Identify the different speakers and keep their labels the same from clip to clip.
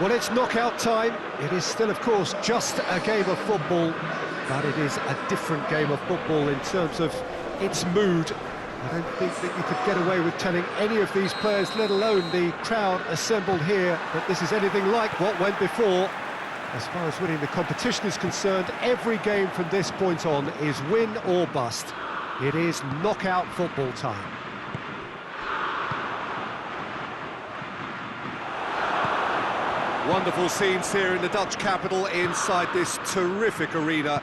Speaker 1: Well, it's knockout time. It is still, of course, just a game of football, but it is a different game of football in terms of its mood. I don't think that you could get away with telling any of these players, let alone the crowd assembled here, that this is anything like what went before. As far as winning the competition is concerned, every game from this point on is win or bust. It is knockout football time. Wonderful scenes here in the Dutch capital inside this terrific arena.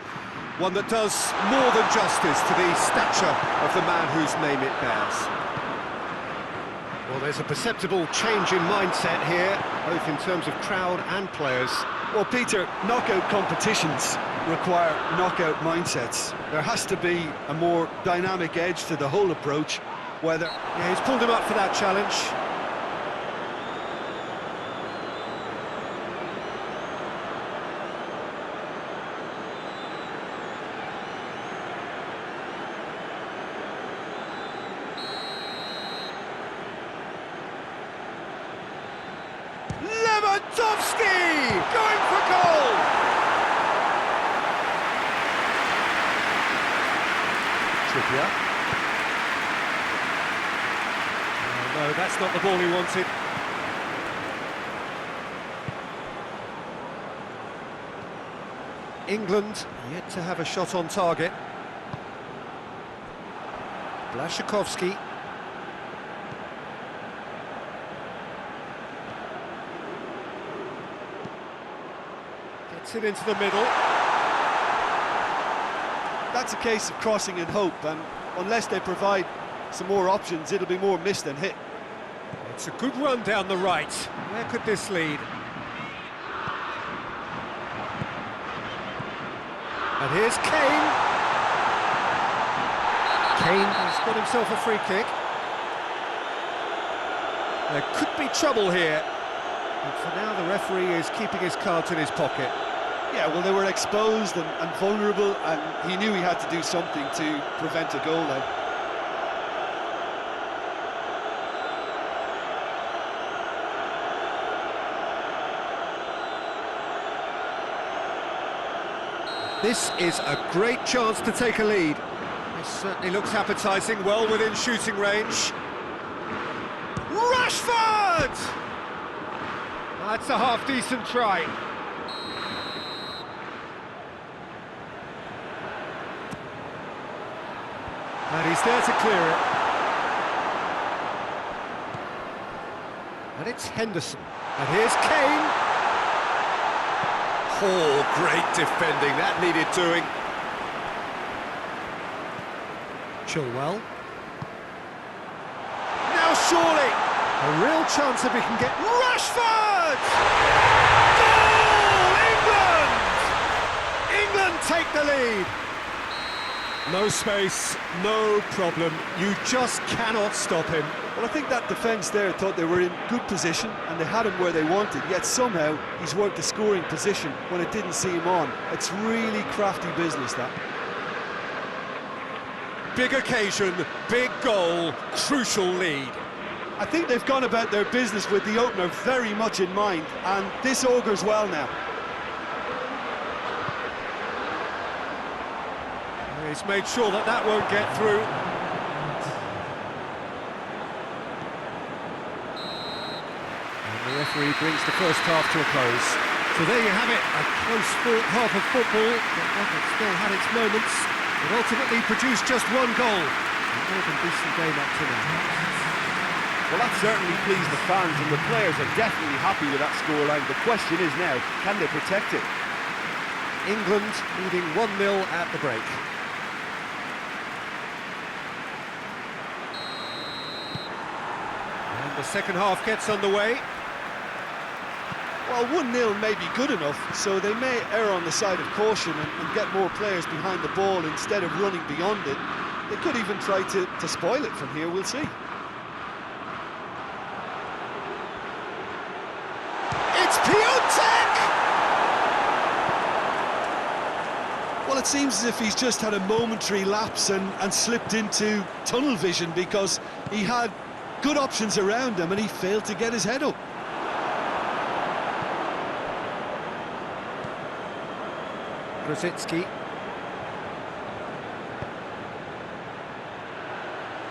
Speaker 1: One that does more than justice to the stature of the man whose name it bears. Well, there's a perceptible change in mindset here, both in terms of crowd and players.
Speaker 2: Well, Peter, knockout competitions require knockout mindsets. There has to be a more dynamic edge to the whole approach, whether...
Speaker 1: Yeah, he's pulled him up for that challenge.
Speaker 2: Lewandowski going for goal!
Speaker 1: Trippier. No, that's not the ball he wanted. England yet to have a shot on target. Błaszczykowski. Gets it into the middle.
Speaker 2: That's a case of crossing in hope, and unless they provide some more options, it'll be more miss than hit.
Speaker 1: It's a good run down the right. Where could this lead? And here's Kane. Kane has got himself a free kick. There could be trouble here. But for now, the referee is keeping his cards in his pocket.
Speaker 2: Yeah, well, they were exposed and vulnerable, and he knew he had to do something to prevent a goal then.
Speaker 1: This is a great chance to take a lead. This certainly looks appetising, well within shooting range. Rashford! That's a half-decent try. And he's there to clear it. And it's Henderson. And here's Kane. Oh, great defending, that needed doing. Chilwell. Now surely, a real chance if he can get... Rashford! Goal! England! England take the lead. No space, no problem. You just cannot stop him.
Speaker 2: Well, I think that defence there thought they were in good position and they had him where they wanted, yet somehow he's worked the scoring position when it didn't see him on. It's really crafty business, that.
Speaker 1: Big occasion, big goal, crucial lead.
Speaker 2: I think they've gone about their business with the opener very much in mind, and this augurs well now.
Speaker 1: He's made sure that that won't get through. And the referee brings the first half to a close. So there you have it, a close-fought half of football, but one that still had its moments. It ultimately produced just one goal. A more than decent game up to now.
Speaker 3: Well, that certainly pleased the fans, and the players are definitely happy with that scoreline. The question is now, can they protect it?
Speaker 1: England leading 1-0 at the break. And the second half gets underway.
Speaker 2: Well, 1-0 may be good enough, so they may err on the side of caution and get more players behind the ball instead of running beyond it. They could even try to spoil it from here, we'll see.
Speaker 1: It's Piontek!
Speaker 2: Well, it seems as if he's just had a momentary lapse and slipped into tunnel vision, because he had good options around him and he failed to get his head up.
Speaker 1: Krasitsky.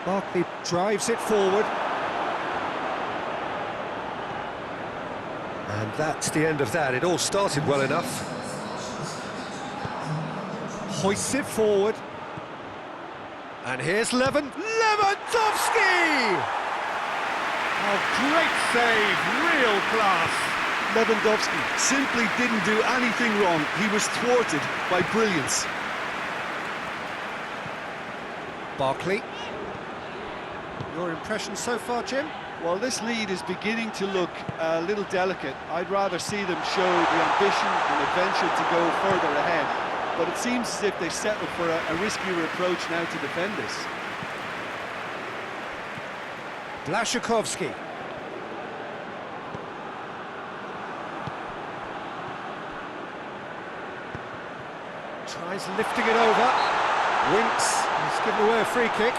Speaker 1: Barkley drives it forward. And that's the end of that. It all started well enough. Hoists it forward. And here's Lewandowski!
Speaker 3: Oh, great save, real class.
Speaker 2: Lewandowski simply didn't do anything wrong. He was thwarted by brilliance.
Speaker 1: Barkley. Your impression so far, Jim?
Speaker 2: Well, this lead is beginning to look a little delicate. I'd rather see them show the ambition and adventure to go further ahead. But it seems as if they settled for a riskier approach now to defend this.
Speaker 1: Blaszczykowski. Tries lifting it over. Winks. He's given away a free kick.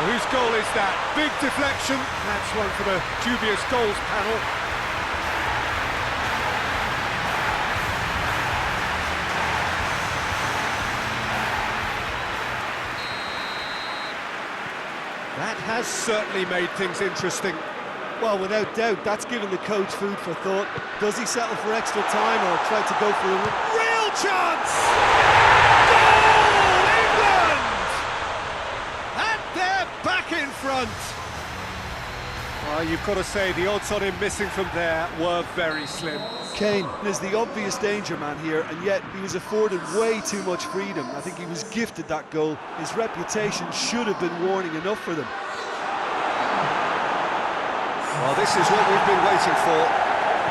Speaker 1: Whose goal is that? Big deflection. That's one for the dubious goals panel. That has certainly made things interesting.
Speaker 2: Well, without doubt, that's given the coach food for thought. Does he settle for extra time or try to go for a real chance? Goal, England!
Speaker 1: And they're back in front. Well, you've got to say the odds on him missing from there were very slim.
Speaker 2: Kane is the obvious danger man here, and yet he was afforded way too much freedom. I think he was gifted that goal. His reputation should have been warning enough for them.
Speaker 1: Well, this is what we've been waiting for.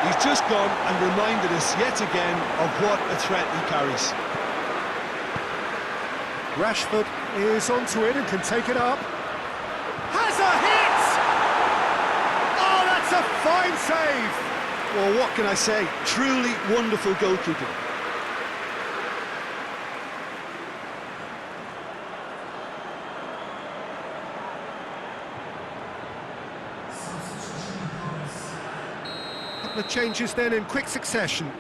Speaker 2: He's just gone and reminded us yet again of what a threat he carries.
Speaker 1: Rashford is onto it and can take it up. Has a hit! Oh, that's a fine save!
Speaker 2: Well, what can I say? Truly wonderful goalkeeping.
Speaker 1: The changes then in quick succession.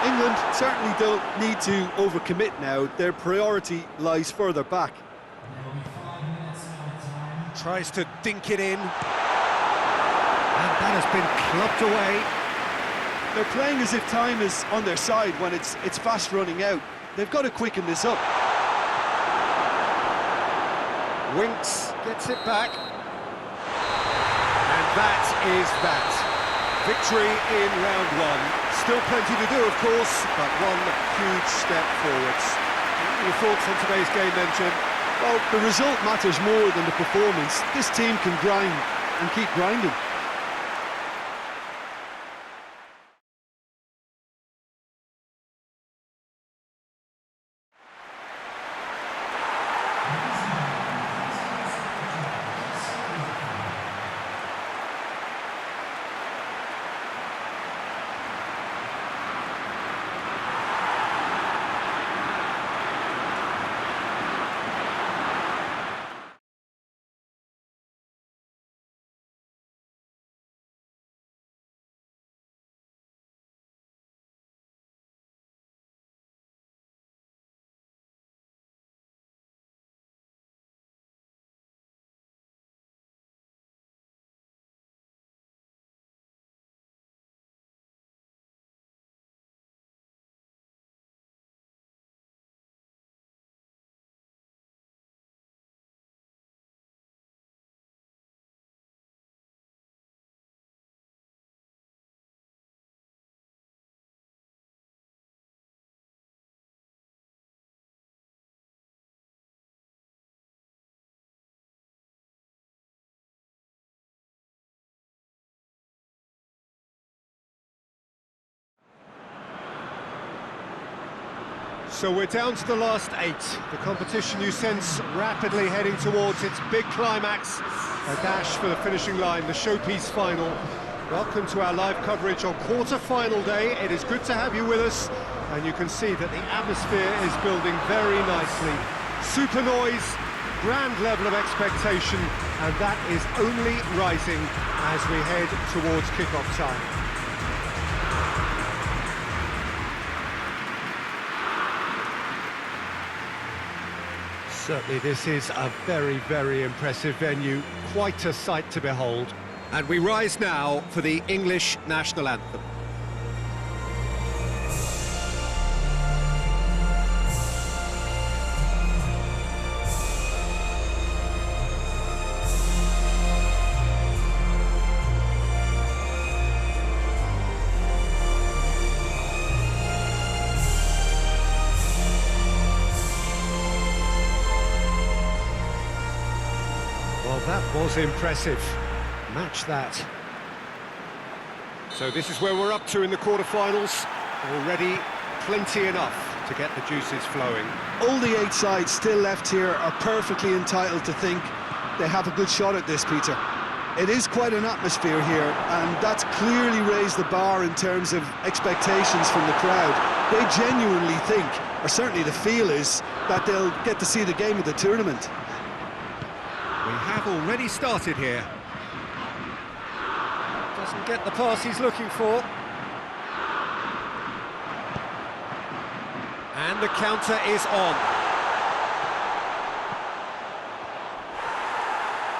Speaker 2: England certainly don't need to overcommit now. Their priority lies further back.
Speaker 1: Tries to dink it in. And that has been clubbed away.
Speaker 2: They're playing as if time is on their side when it's fast running out. They've got to quicken this up.
Speaker 1: Winks gets it back. And that is that. Victory in round one. Still plenty to do, of course, but one huge step forwards. What are your thoughts on today's game then, Jim?
Speaker 2: Well, the result matters more than the performance. This team can grind and keep grinding.
Speaker 1: So we're down to the last 8. The competition, you sense, rapidly heading towards its big climax. A dash for the finishing line, the showpiece final. Welcome to our live coverage on quarter-final day. It is good to have you with us, and you can see that the atmosphere is building very nicely. Super noise, grand level of expectation, and that is only rising as we head towards kick-off time. Certainly this is a very, very impressive venue, quite a sight to behold. And we rise now for the English national anthem. Well, that was impressive. Match that. So this is where we're up to in the quarterfinals. Already plenty enough to get the juices flowing.
Speaker 2: All the 8 sides still left here are perfectly entitled to think they have a good shot at this, Peter. It is quite an atmosphere here, and that's clearly raised the bar in terms of expectations from the crowd. They genuinely think, or certainly the feel is, that they'll get to see the game of the tournament.
Speaker 1: We have already started here. Doesn't get the pass he's looking for. And the counter is on.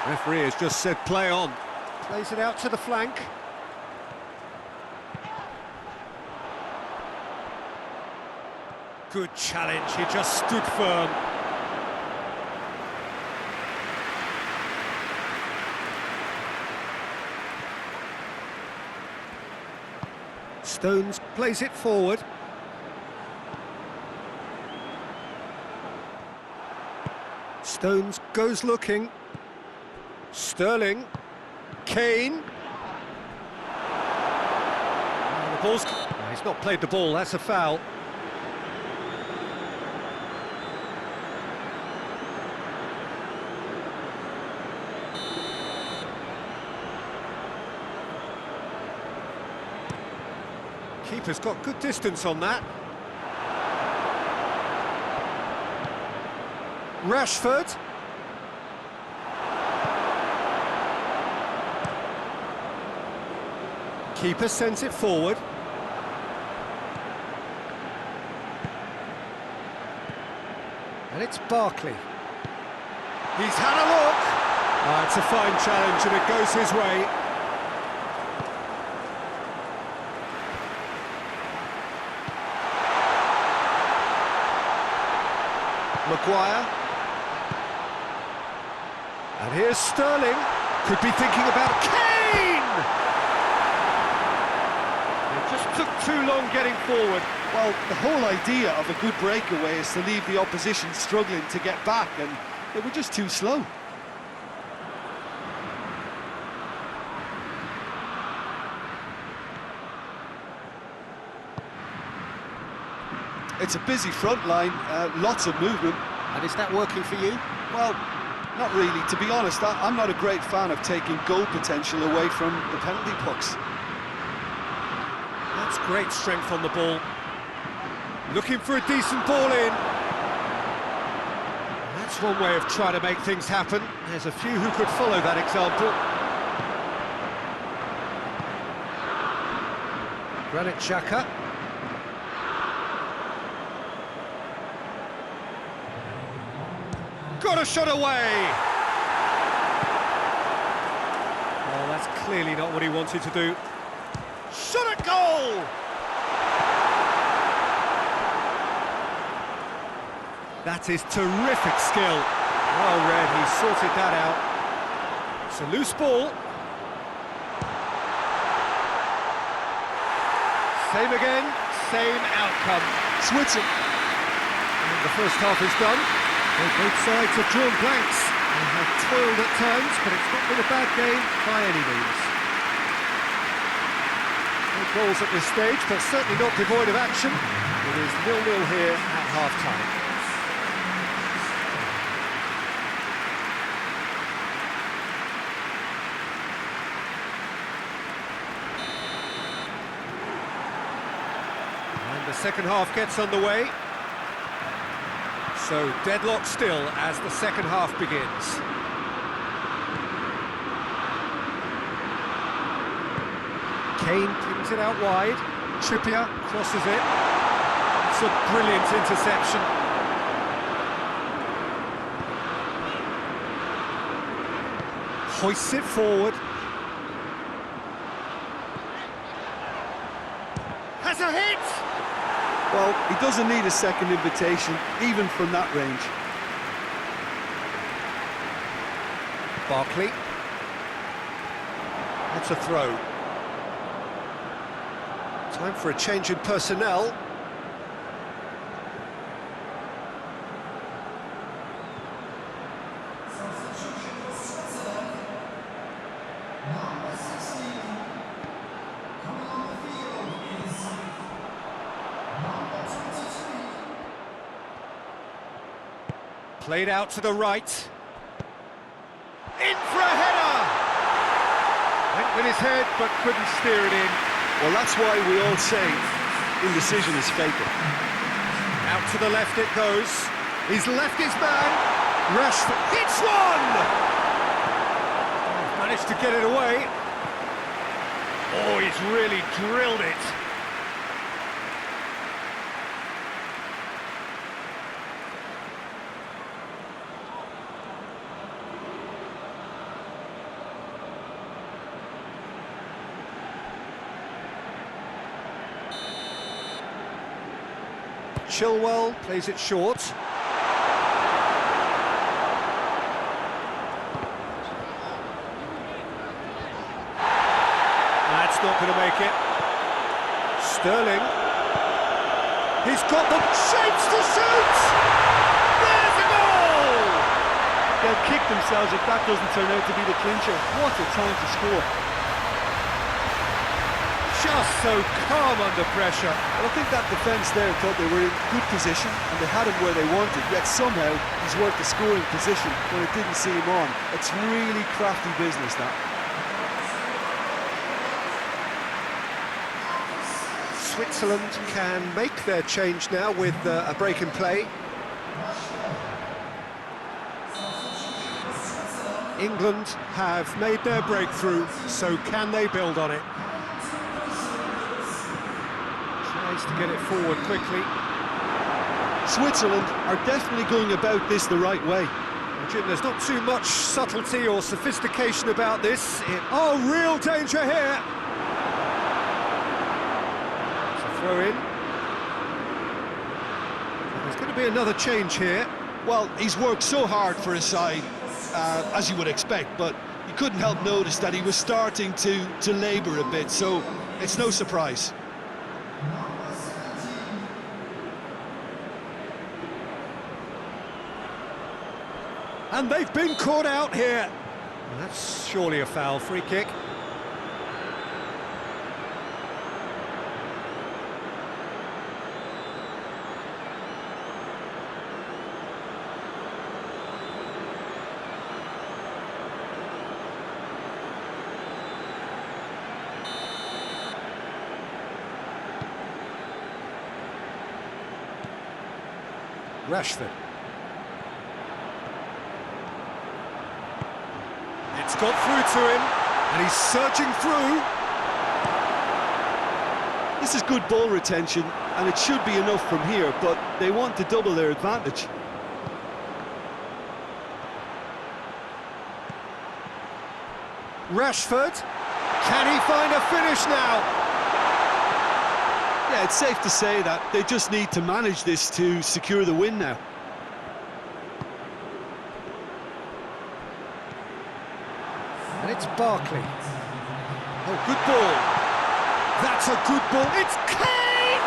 Speaker 1: Referee has just said play on. Plays it out to the flank. Good challenge, he just stood firm. Stones plays it forward. Stones goes looking. Sterling. Kane. The ball's... No, he's not played the ball, that's a foul. Keeper's got good distance on that. Rashford. Keeper sends it forward. And it's Barkley. He's had a look. Oh, it's a fine challenge and it goes his way. Maguire. And here's Sterling. Could be thinking about Kane! It just took too long getting forward.
Speaker 2: Well, the whole idea of a good breakaway is to leave the opposition struggling to get back, and they were just too slow. It's a busy front line, lots of movement.
Speaker 1: And is that working for you?
Speaker 2: Well, not really. To be honest, I'm not a great fan of taking goal potential away from the penalty pucks.
Speaker 1: That's great strength on the ball. Looking for a decent ball in. That's one way of trying to make things happen. There's a few who could follow that example. Granit Xhaka. Got a shot away! Oh, that's clearly not what he wanted to do. Shot at goal! That is terrific skill. Well read, he sorted that out. It's a loose ball. Same again, same outcome.
Speaker 2: Switzer.
Speaker 1: And the first half is done. Well, both sides have drawn blanks. They have toiled at times, but it's not been a bad game by any means. Goals at this stage, but certainly not devoid of action. It is 0-0 here at half-time. And the second half gets underway. So deadlock still as the second half begins. Kane brings it out wide. Trippier crosses it. It's a brilliant interception. Hoists it forward. Has a hit!
Speaker 2: Well, he doesn't need a second invitation, even from that range.
Speaker 1: Barkley. That's a throw. Time for a change in personnel. Played out to the right. In for a header! Went with his head, but couldn't steer it in.
Speaker 2: Well, that's why we all say indecision is fatal.
Speaker 1: Out to the left it goes. He's left his man. Rashford hits one! Managed to get it away. Oh, he's really drilled it. Chilwell plays it short. That's not going to make it. Sterling. He's got the shapes to shoot! There's a goal!
Speaker 2: They'll kick themselves if that doesn't turn out to be the clincher. What a time to score.
Speaker 1: Just so calm under pressure.
Speaker 2: Well, I think that defence there thought they were in good position and they had him where they wanted, yet somehow he's worked the scoring position when it didn't see him on. It's really crafty business, that.
Speaker 1: Switzerland can make their change now with a break in play. England have made their breakthrough, so can they build on it? Tries to get it forward quickly.
Speaker 2: Switzerland are definitely going about this the right way.
Speaker 1: Jim, there's not too much subtlety or sophistication about this. Oh, real danger here! It's a throw in. There's going to be another change here.
Speaker 2: Well, he's worked so hard for his side, as you would expect, but you couldn't help notice that he was starting to labour a bit, so it's no surprise.
Speaker 1: And they've been caught out here. Well, that's surely a foul. Free kick. Rashford. It's got through to him, and he's searching through.
Speaker 2: This is good ball retention, and it should be enough from here, but they want to double their advantage.
Speaker 1: Rashford, can he find a finish now?
Speaker 2: Yeah, it's safe to say that they just need to manage this to secure the win now.
Speaker 1: And it's Barkley. Oh, good ball. That's a good ball. It's Kane!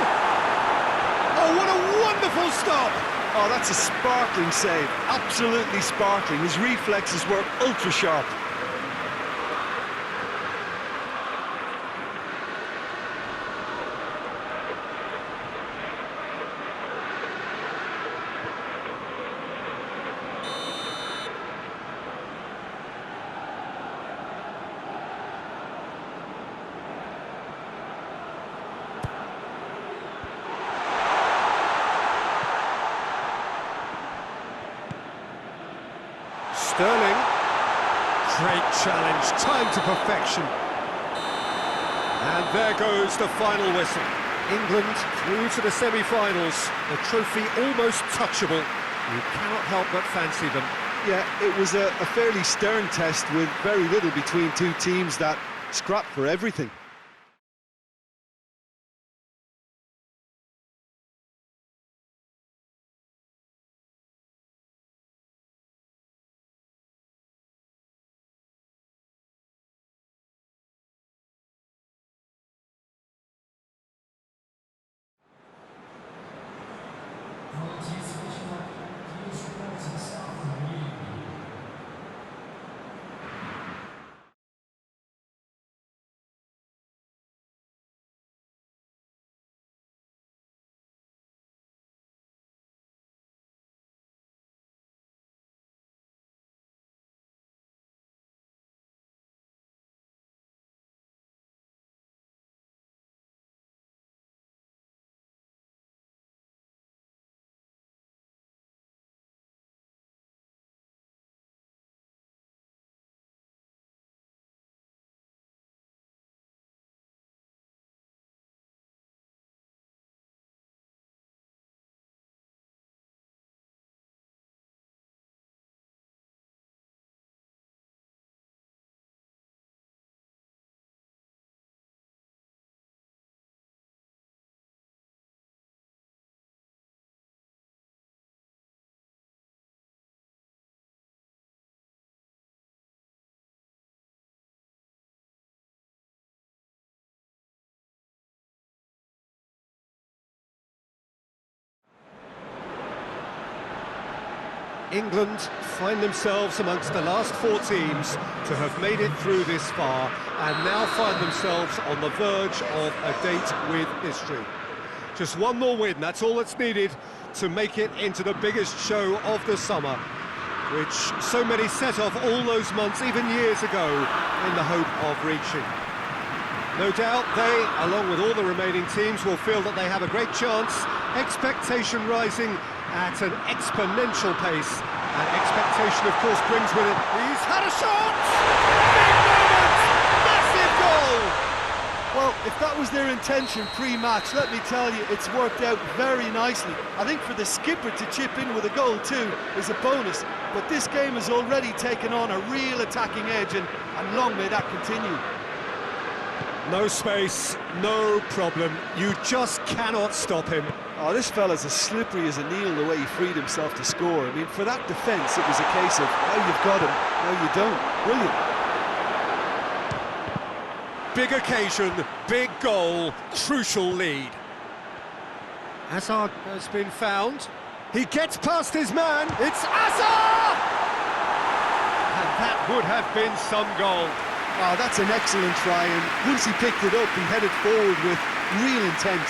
Speaker 1: Oh, what a wonderful stop!
Speaker 2: Oh, that's a sparkling save. Absolutely sparkling. His reflexes were ultra sharp.
Speaker 1: Sterling. Great challenge, timed to perfection. And there goes the final whistle. England through to the semi-finals. The trophy almost touchable. You cannot help but fancy them.
Speaker 2: Yeah, it was a fairly stern test with very little between two teams that scrapped for everything.
Speaker 1: England find themselves amongst the last four teams to have made it through this far and now find themselves on the verge of a date with history. Just one more win, that's all that's needed to make it into the biggest show of the summer, which so many set off all those months, even years ago, in the hope of reaching. No doubt they, along with all the remaining teams, will feel that they have a great chance, expectation rising at an exponential pace, and expectation, of course, brings with it... He's had a shot! Big moment! Massive goal!
Speaker 2: Well, if that was their intention pre-match, let me tell you, it's worked out very nicely. I think for the skipper to chip in with a goal too is a bonus, but this game has already taken on a real attacking edge, and long may that continue.
Speaker 1: No space, no problem. You just cannot stop him.
Speaker 2: Oh, this fella's as slippery as a needle the way he freed himself to score. I mean, for that defence, it was a case of, now you've got him, now you don't. Brilliant.
Speaker 1: Big occasion, big goal, crucial lead. Hazard has been found. He gets past his man. It's Hazard! And that would have been some goal.
Speaker 2: Oh, that's an excellent try, and once he picked it up, he headed forward with real intent.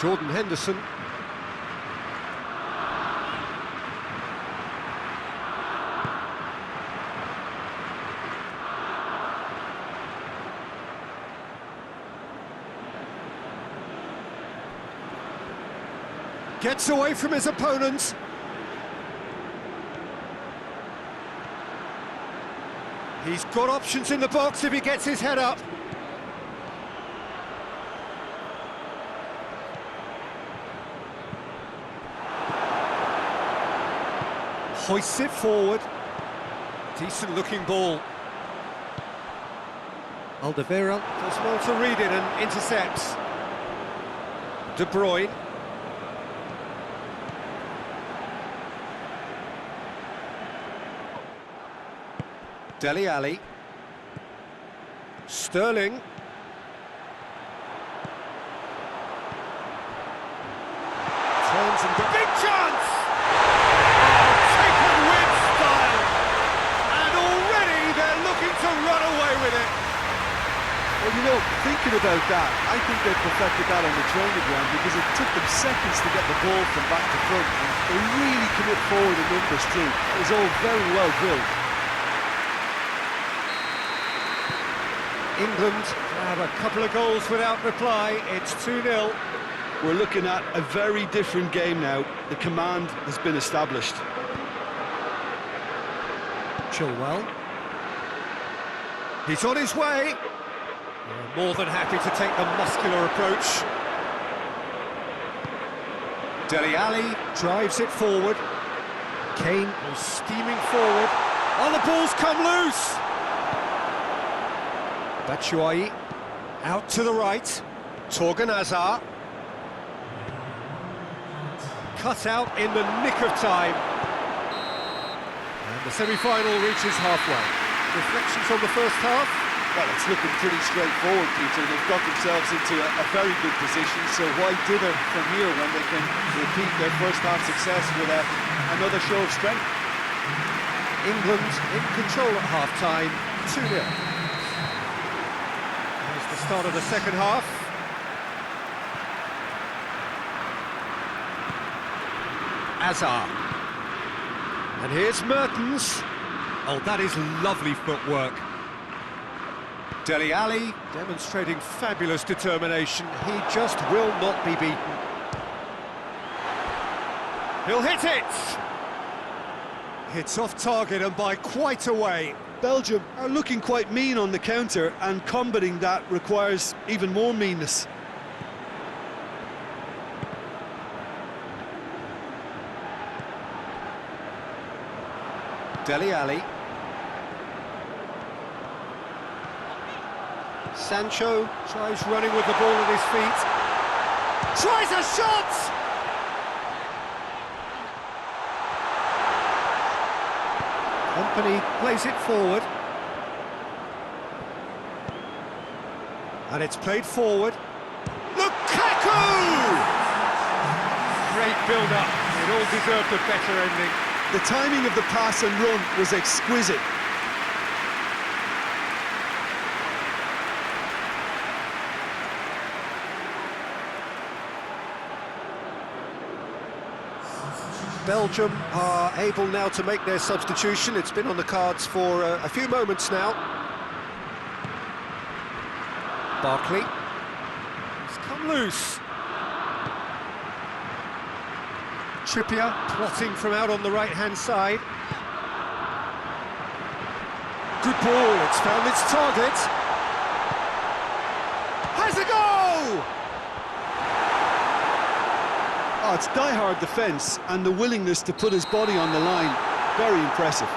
Speaker 1: Jordan Henderson. Gets away from his opponents. He's got options in the box if he gets his head up. Hoists it forward. Decent looking ball. Alderweireld does well to read it and intercepts. De Bruyne. Dele Alli. Sterling. Turns and goes. Big chance! Taken with style. And already they're looking to run away with it.
Speaker 2: Well, you know, thinking about about that. I think they perfected that on the training ground because it took them seconds to get the ball from back to front. And they really commit forward in numbers too. It was all very well drilled.
Speaker 1: England have a couple of goals without reply. It's 2-0.
Speaker 2: We're looking at a very different game now. The command has been established.
Speaker 1: Chilwell. He's on his way. They're more than happy to take the muscular approach. Dele Alli drives it forward. Kane goes steaming forward. Oh, the ball's come loose! Batshuayi out to the right. Torgan Hazard. Cut out in the nick of time. And the semi-final reaches halfway. Reflections on the first half?
Speaker 2: Well, it's looking pretty straightforward, Peter. They've got themselves into a very good position, so why dither from here when they can repeat their first half success with another show of strength?
Speaker 1: England in control at half-time, 2-0. Here's the start of the second half. Hazard. And here's Mertens. Oh, that is lovely footwork. Dele Alli demonstrating fabulous determination. He just will not be beaten. He'll hit it! Hits off target and by quite a way.
Speaker 2: Belgium are looking quite mean on the counter, and combating that requires even more meanness.
Speaker 1: Dele Alli. Sancho tries running with the ball at his feet. Tries a shot! Kompany plays it forward. And it's played forward. Lukaku! Great build-up. It all deserved a better ending.
Speaker 2: The timing of the pass and run was exquisite.
Speaker 1: Belgium are able now to make their substitution. It's been on the cards for a few moments now. Barkley. He's come loose. Trippier plotting from out on the right-hand side. Good ball, it's found its target. Has a goal!
Speaker 2: Oh, it's die-hard defence and the willingness to put his body on the line. Very impressive.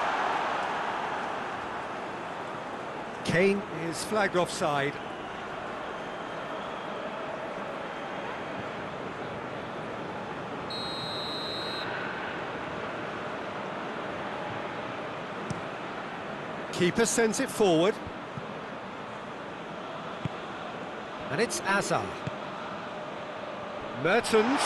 Speaker 1: Kane is flagged offside. Keeper sends it forward. And it's Hazard. Mertens.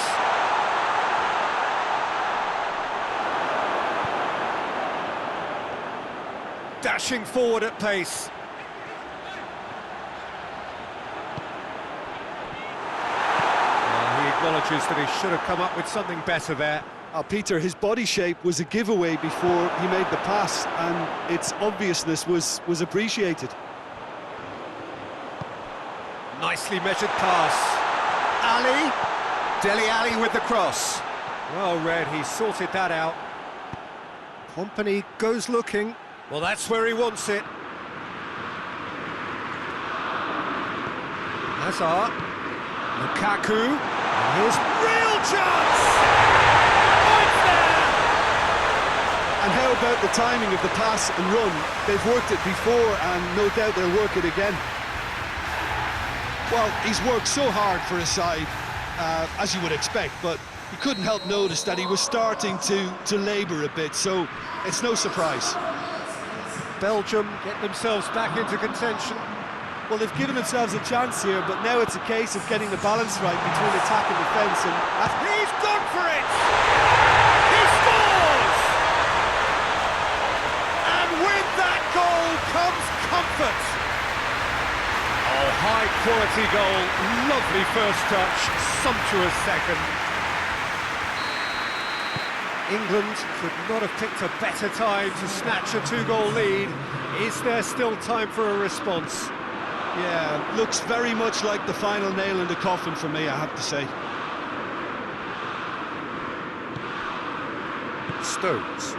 Speaker 1: Dashing forward at pace. He acknowledges that he should have come up with something better there.
Speaker 2: Peter, his body shape was a giveaway before he made the pass, and its obviousness was appreciated.
Speaker 1: Nicely measured pass. Ali. Dele Alli with the cross. Well read, he sorted that out. Kompany goes looking. Well, that's where he wants it. Hazard. Lukaku. And here's real chance!
Speaker 2: And how about the timing of the pass and run? They've worked it before, and no doubt they'll work it again. Well, he's worked so hard for his side, as you would expect, but you couldn't help notice that he was starting to labour a bit, so it's no surprise.
Speaker 1: Belgium get themselves back into contention.
Speaker 2: Well, they've given themselves a chance here, but now it's a case of getting the balance right between attack and defence, and
Speaker 1: he's gone for it! He scores! And with that goal comes comfort. Oh, high-quality goal, lovely first touch, sumptuous second. England could not have picked a better time to snatch a two-goal lead. Is there still time for a response?
Speaker 2: Yeah, looks very much like the final nail in the coffin for me, I have to say.
Speaker 1: Stones.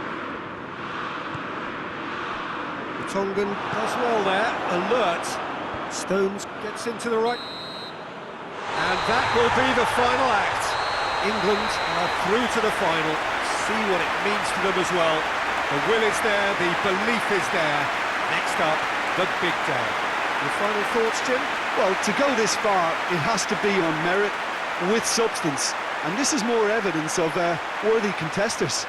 Speaker 1: Tongan does well there, alert. Stones gets into the right. And that will be the final act. England are through to the final. See what it means to them as well. The will is there, the belief is there. Next up, the big day. Your final thoughts, Jim?
Speaker 2: Well, to go this far, it has to be on merit, with substance. And this is more evidence of worthy contesters.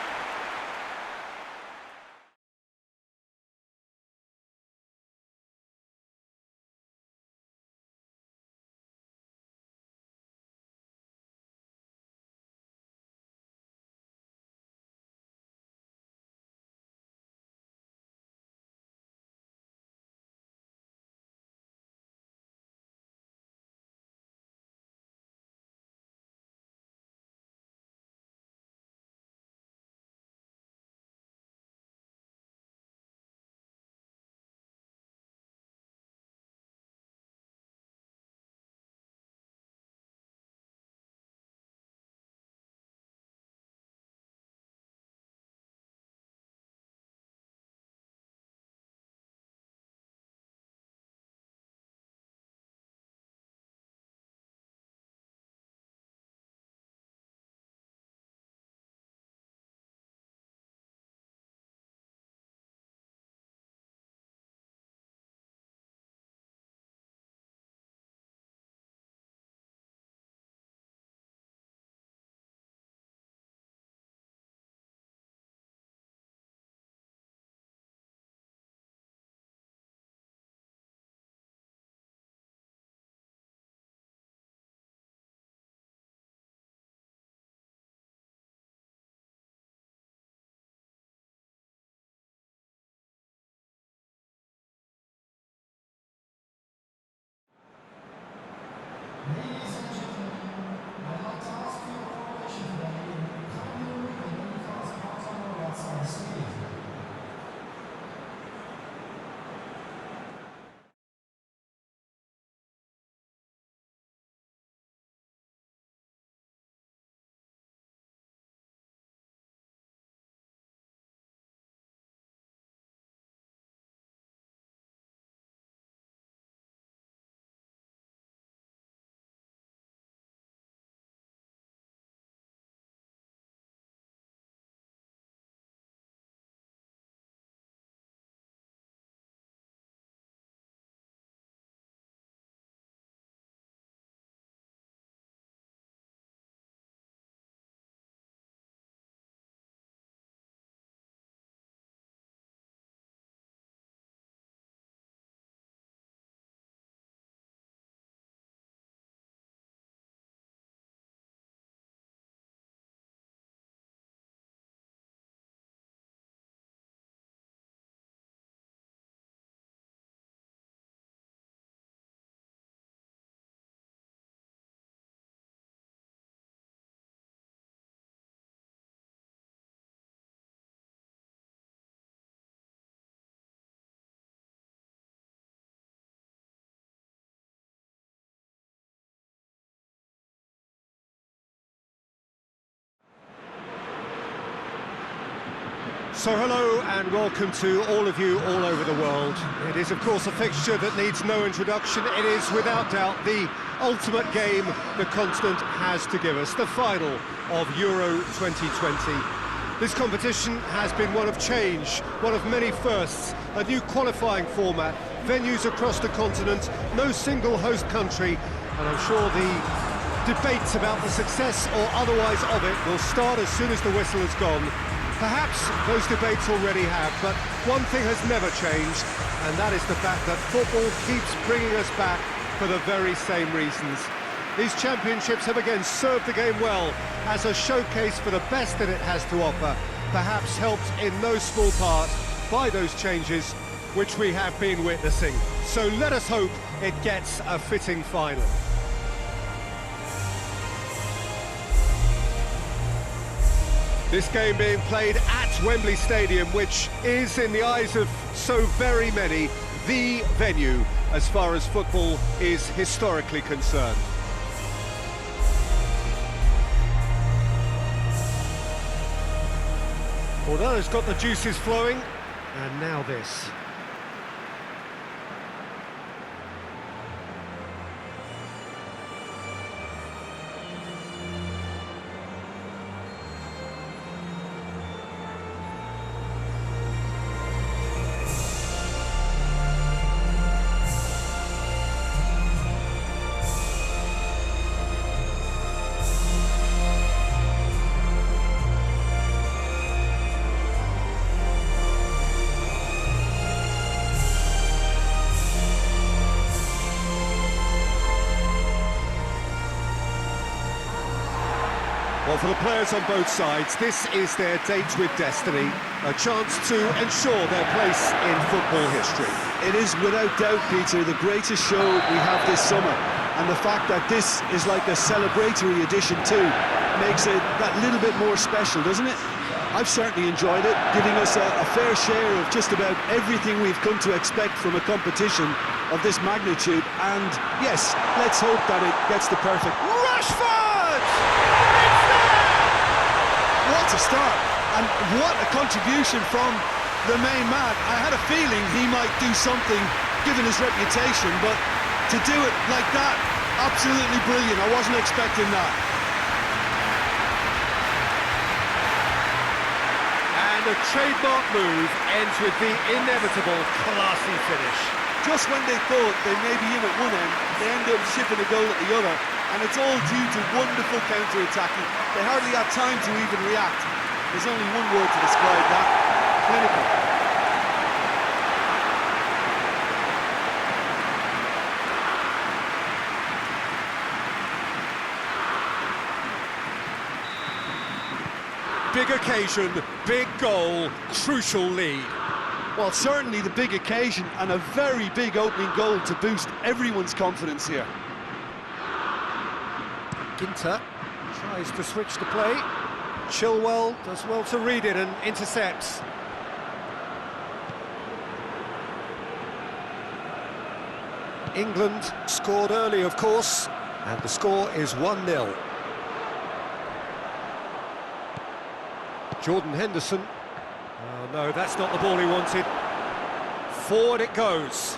Speaker 1: So hello and welcome to all of you all over the world. It is of course a fixture that needs no introduction. It is without doubt the ultimate game the continent has to give us, the final of Euro 2020. This competition has been one of change, one of many firsts, a new qualifying format, venues across the continent, no single host country, and I'm sure the debates about the success or otherwise of it will start as soon as the whistle has gone. Perhaps those debates already have, but one thing has never changed, and that is the fact that football keeps bringing us back for the very same reasons. These championships have again served the game well as a showcase for the best that it has to offer, perhaps helped in no small part by those changes which we have been witnessing. so let us hope it gets a fitting final. This game being played at Wembley Stadium, which is, in the eyes of so very many, the venue as far as football is historically concerned. Well, has got the juices flowing, and now this. Well, for the players on both sides, this is their date with destiny, a chance to ensure their place in football history.
Speaker 2: It is without doubt, Peter, the greatest show we have this summer, and the fact that this is like a celebratory edition too makes it that little bit more special, doesn't it? I've certainly enjoyed it, giving us a fair share of just about everything we've come to expect from a competition of this magnitude, and yes, let's hope that it gets the perfect...
Speaker 1: Rashford!
Speaker 2: What a start, and what a contribution from the main man. I had a feeling he might do something given his reputation, but to do it like that, absolutely brilliant. I wasn't expecting that.
Speaker 1: And a trademark move ends with the inevitable classy finish.
Speaker 2: Just when they thought they may be in at one end, they end up shipping a goal at the other, and it's all due to wonderful counter-attacking. They hardly had time to even react. There's only one word to describe that: clinical.
Speaker 1: Big occasion, big goal, crucial lead.
Speaker 2: Well, certainly the big occasion, and a very big opening goal to boost everyone's confidence here.
Speaker 1: Ginter tries to switch the play. Chilwell does well to read it and intercepts. England scored early, of course, and the score is 1-0. Jordan Henderson. Oh no, that's not the ball he wanted. Forward it goes.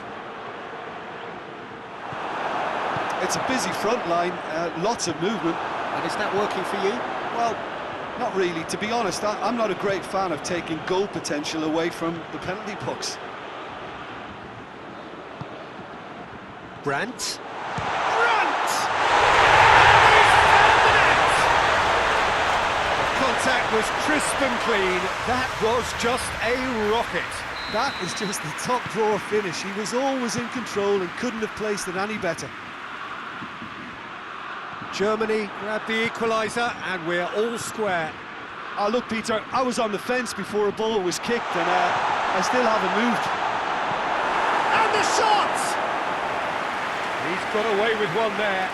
Speaker 2: It's a busy front line, lots of movement.
Speaker 1: And is that working for you?
Speaker 2: Well, not really. To be honest, I'm not a great fan of taking goal potential away from the penalty box.
Speaker 1: Brandt. Contact was crisp and clean. That was just a rocket.
Speaker 2: That is just the top drawer finish. He was always in control and couldn't have placed it any better.
Speaker 1: Germany grabbed the equaliser and we're all square.
Speaker 2: Oh, look, Peter, I was on the fence before a ball was kicked and I still haven't moved.
Speaker 1: And the shot! He's got away with one there.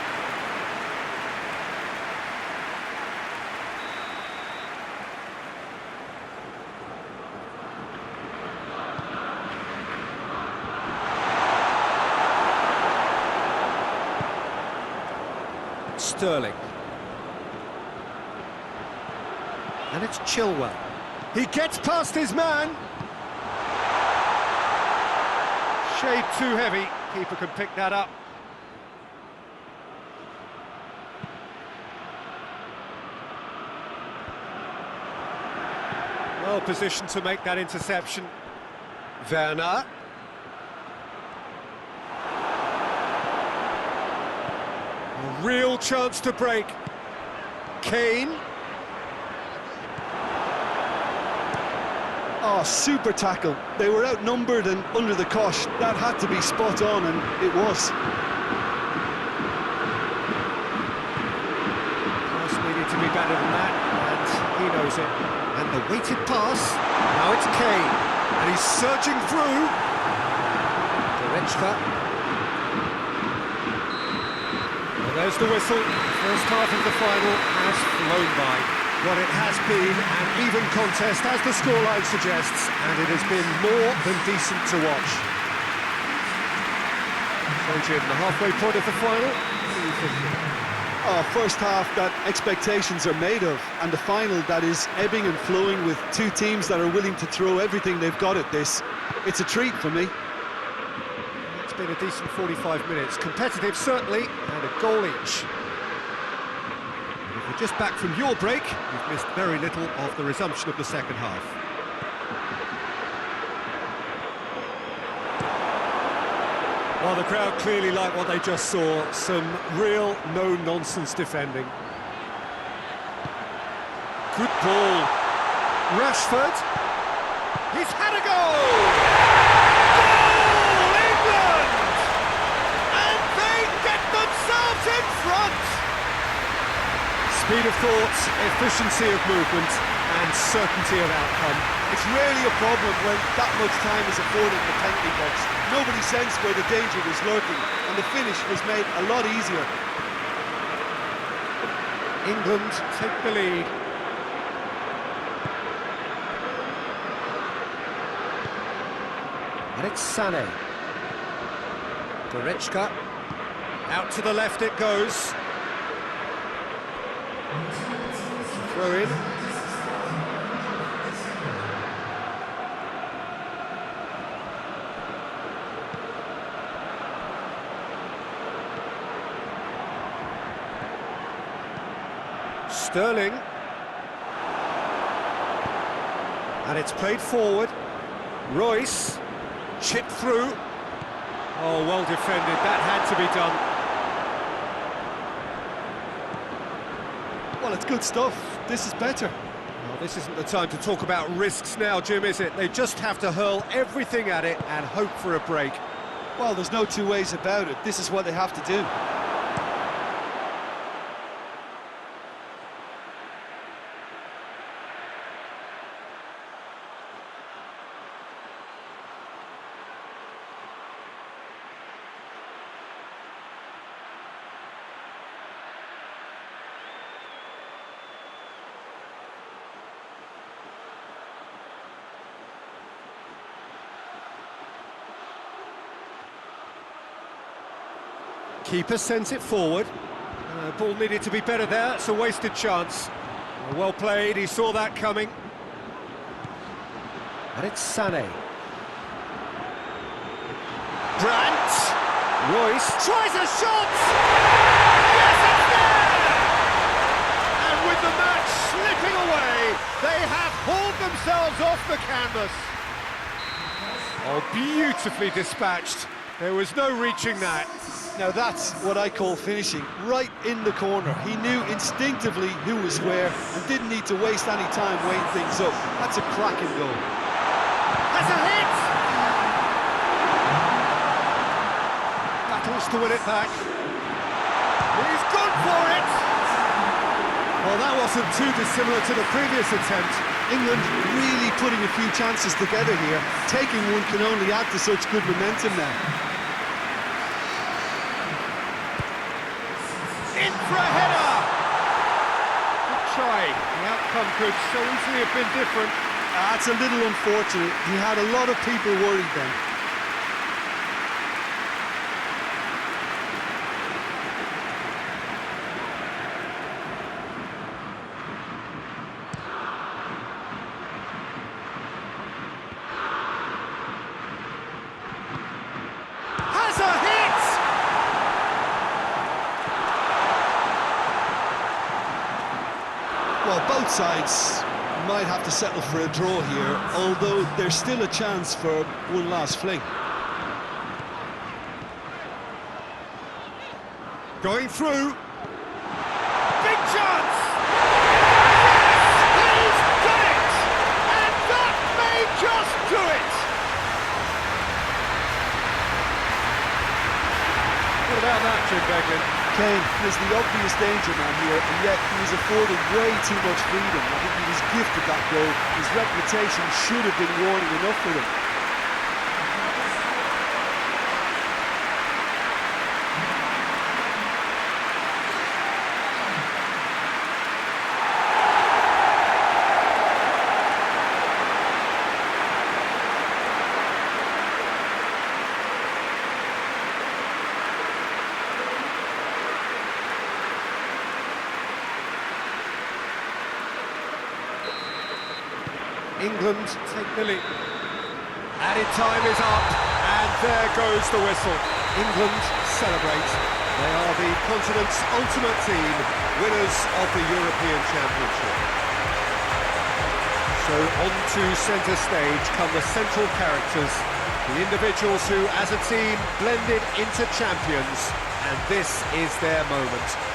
Speaker 1: Sterling. And it's Chilwell. He gets past his man. Shade too heavy. Keeper can pick that up. Well positioned to make that interception. Werner. A real chance to break. Kane.
Speaker 2: Oh, super tackle. They were outnumbered and under the cosh. That had to be spot on, and it was.
Speaker 1: Pass needed to be better than that, and he knows it. And the weighted pass. Now it's Kane, and he's surging through. The Goretzka. And there's the whistle. First half of the final has flown by. Well, it has been an even contest, as the scoreline suggests, and it has been more than decent to watch. So, Jim, the halfway point of the final, what are you thinking?
Speaker 2: Oh, first half that expectations are made of, and the final that is ebbing and flowing with two teams that are willing to throw everything they've got at this. It's a treat for me.
Speaker 1: It's been a decent 45 minutes. Competitive, certainly, and a goal each. And if you're just back from your break, you've missed very little of the resumption of the second half. Well, the crowd clearly like what they just saw. Some real no-nonsense defending. Good ball. Rashford. He's had a goal! Goal, England! And they get themselves in front! Speed of thought, efficiency of movement, and certainty of outcome.
Speaker 2: It's rarely a problem when that much time is afforded in the penalty box. Nobody sensed where the danger was lurking, and the finish was made a lot easier.
Speaker 1: England take the lead. And it's Sané. Goretzka. Out to the left it goes. Throw in. Sterling. And it's played forward. Royce. Chipped through. Oh, well defended. That had to be done.
Speaker 2: Well, it's good stuff. This is better.
Speaker 1: Well, this isn't the time to talk about risks now, Jim, is it? They just have to hurl everything at it and hope for a break.
Speaker 2: Well, there's no two ways about it. This is what they have to do.
Speaker 1: Keeper sends it forward. Ball needed to be better there, it's a wasted chance. Well played, he saw that coming. And it's Sané. Brandt! Royce tries a shot! Yes, it's there! And with the match slipping away, they have hauled themselves off the canvas. Oh, beautifully dispatched. There was no reaching that.
Speaker 2: Now that's what I call finishing, right in the corner. He knew instinctively who was where and didn't need to waste any time weighing things up. That's a cracking goal.
Speaker 1: That's a hit! Battles to win it back. He's gone for it! Well, that wasn't too dissimilar to the previous attempt.
Speaker 2: England really putting a few chances together here. Taking one can only add to such good momentum now.
Speaker 1: In for a header! Good try. The outcome could so easily have been different.
Speaker 2: That's a little unfortunate. He had a lot of people worried then.
Speaker 1: Has a hit!
Speaker 2: Well, both sides might have to settle for a draw here, although there's still a chance for one last fling.
Speaker 1: Going through. Big chance! Yes! He's done it! And that may just do it! What about that, Jim Beglin?
Speaker 2: Kane is the obvious danger man here, and yet he is afforded way too much freedom. I think he was gifted that goal. His reputation should have been warning enough for him.
Speaker 1: England take the lead. Added time is up, and there goes the whistle. England celebrate. They are the continent's ultimate team, winners of the European Championship. So on to centre stage come the central characters, the individuals who, as a team, blended into champions, and this is their moment.